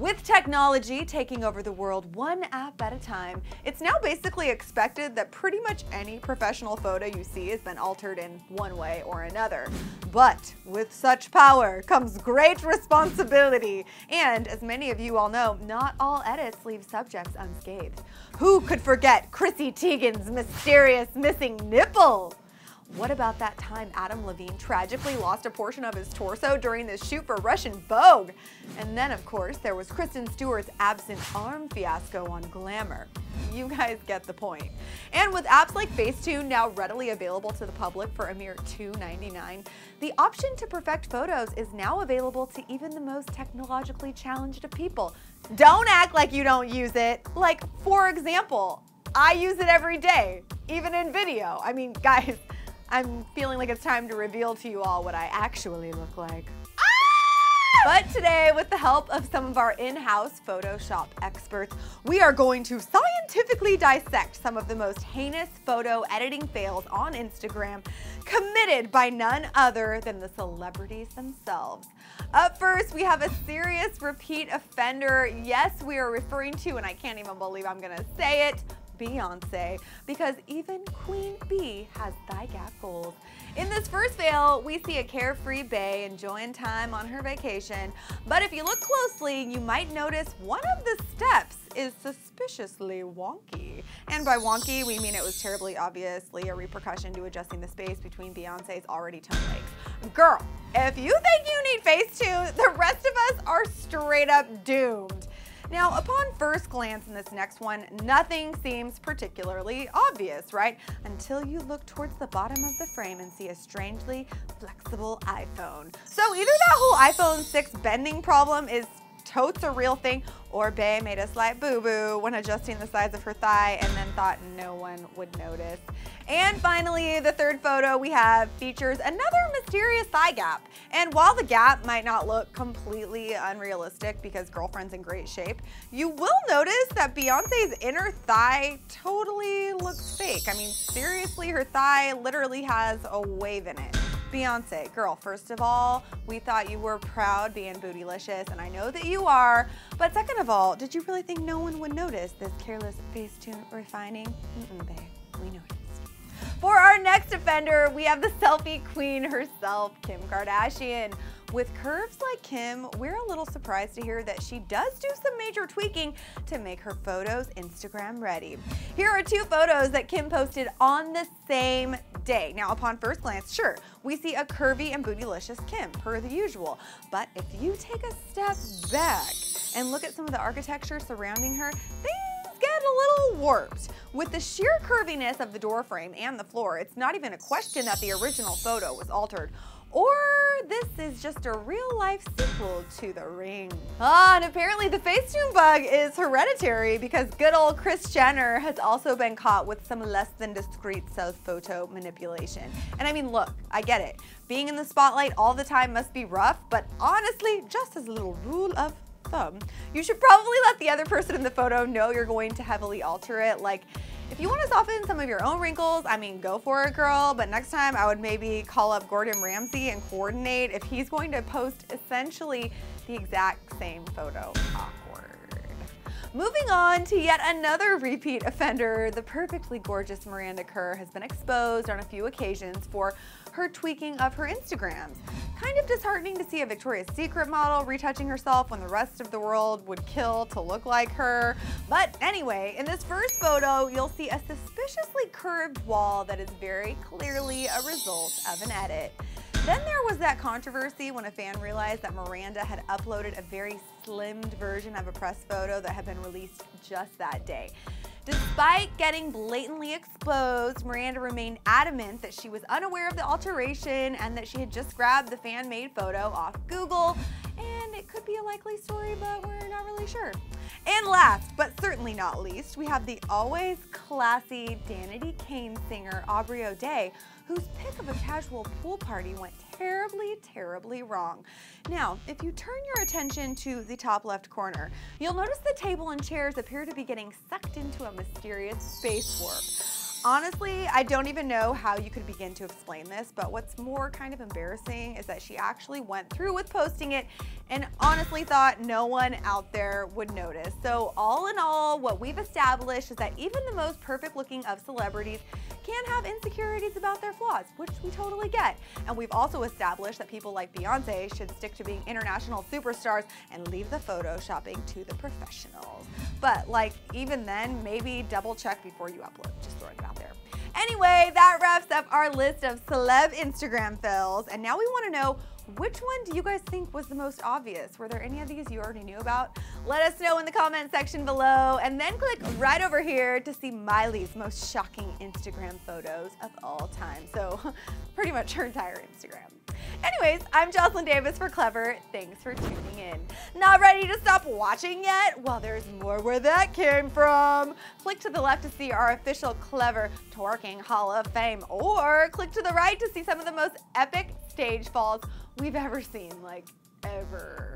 With technology taking over the world one app at a time, it's now basically expected that pretty much any professional photo you see has been altered in one way or another. But with such power comes great responsibility. And as many of you all know, not all edits leave subjects unscathed. Who could forget Chrissy Teigen's mysterious missing nipple? What about that time Adam Levine tragically lost a portion of his torso during the shoot for Russian Vogue? And then, of course, there was Kristen Stewart's absent arm fiasco on Glamour. You guys get the point. And with apps like Facetune now readily available to the public for a mere $2.99, the option to perfect photos is now available to even the most technologically challenged of people. Don't act like you don't use it. Like, for example, I use it every day, even in video. I mean, guys, I'm feeling like it's time to reveal to you all what I actually look like. But today, with the help of some of our in-house Photoshop experts, we are going to scientifically dissect some of the most heinous photo editing fails on Instagram, committed by none other than the celebrities themselves. Up first, we have a serious repeat offender. Yes, we are referring to, and I can't even believe I'm gonna say it, Beyoncé, because even Queen Bee has thigh gap goals. In this first fail, we see a carefree bae enjoying time on her vacation, but if you look closely, you might notice one of the steps is suspiciously wonky. And by wonky, we mean it was terribly obviously a repercussion to adjusting the space between Beyoncé's already toned legs. Girl, if you think you need Facetune, the rest of us are straight up doomed. Now, upon first glance in this next one, nothing seems particularly obvious, right? Until you look towards the bottom of the frame and see a strangely flexible iPhone. So either that whole iPhone 6 bending problem is totes a real thing, or bae made a slight boo-boo when adjusting the size of her thigh and then thought no one would notice. And finally, the third photo we have features another mysterious thigh gap. And while the gap might not look completely unrealistic because girlfriend's in great shape, you will notice that Beyoncé's inner thigh totally looks fake. I mean, seriously, her thigh literally has a wave in it. Beyoncé, girl, first of all, we thought you were proud being bootylicious, and I know that you are, but second of all, did you really think no one would notice this careless Facetune refining? Babe, we noticed. For our next offender, we have the selfie queen herself, Kim Kardashian. With curves like Kim, we're a little surprised to hear that she does do some major tweaking to make her photos Instagram ready. Here are two photos that Kim posted on the same day. Now, upon first glance, sure, we see a curvy and bootylicious Kim, per the usual. But if you take a step back and look at some of the architecture surrounding her, things get a little warped. With the sheer curviness of the door frame and the floor, it's not even a question that the original photo was altered. Or this is just a real-life sequel to The Ring. And apparently the Facetune bug is hereditary because good old Kris Jenner has also been caught with some less than discreet self-photo manipulation. And I mean, look, I get it. Being in the spotlight all the time must be rough, but honestly, just as a little rule of thumb, you should probably let the other person in the photo know you're going to heavily alter it. Like, if you want to soften some of your own wrinkles, I mean, go for it, girl, but next time I would maybe call up Gordon Ramsay and coordinate if he's going to post essentially the exact same photo. Awkward. Moving on to yet another repeat offender, the perfectly gorgeous Miranda Kerr has been exposed on a few occasions for her tweaking of her Instagrams. Kind of disheartening to see a Victoria's Secret model retouching herself when the rest of the world would kill to look like her. But anyway, in this first photo, you'll see a suspiciously curved wall that is very clearly a result of an edit. Then there was that controversy when a fan realized that Miranda had uploaded a very slimmed version of a press photo that had been released just that day. Despite getting blatantly exposed, Miranda remained adamant that she was unaware of the alteration and that she had just grabbed the fan-made photo off Google, and it could be a likely story, but we're not really sure. And last, but certainly not least, we have the always classy Danity Kane singer Aubrey O'Day, whose pic of a casual pool party went terribly, terribly wrong. Now, if you turn your attention to the top left corner, you'll notice the table and chairs appear to be getting sucked into a mysterious space warp. Honestly, I don't even know how you could begin to explain this, but what's more kind of embarrassing is that she actually went through with posting it and honestly thought no one out there would notice. So all in all, what we've established is that even the most perfect looking of celebrities can have insecurities about their flaws, which we totally get. And we've also established that people like Beyoncé should stick to being international superstars and leave the photoshopping to the professionals. But like, even then, maybe double check before you upload. Just throwing it out there. Anyway, that wraps up our list of celeb Instagram fails. And now we want to know, which one do you guys think was the most obvious? Were there any of these you already knew about? Let us know in the comment section below, and then click right over here to see Miley's most shocking Instagram photos of all time. So pretty much her entire Instagram. Anyways, I'm Jocelyn Davis for Clevver. Thanks for tuning in. Not ready to stop watching yet? Well, there's more where that came from. Click to the left to see our official Clevver Twerking Hall of Fame, or click to the right to see some of the most epic stage falls we've ever seen, like ever.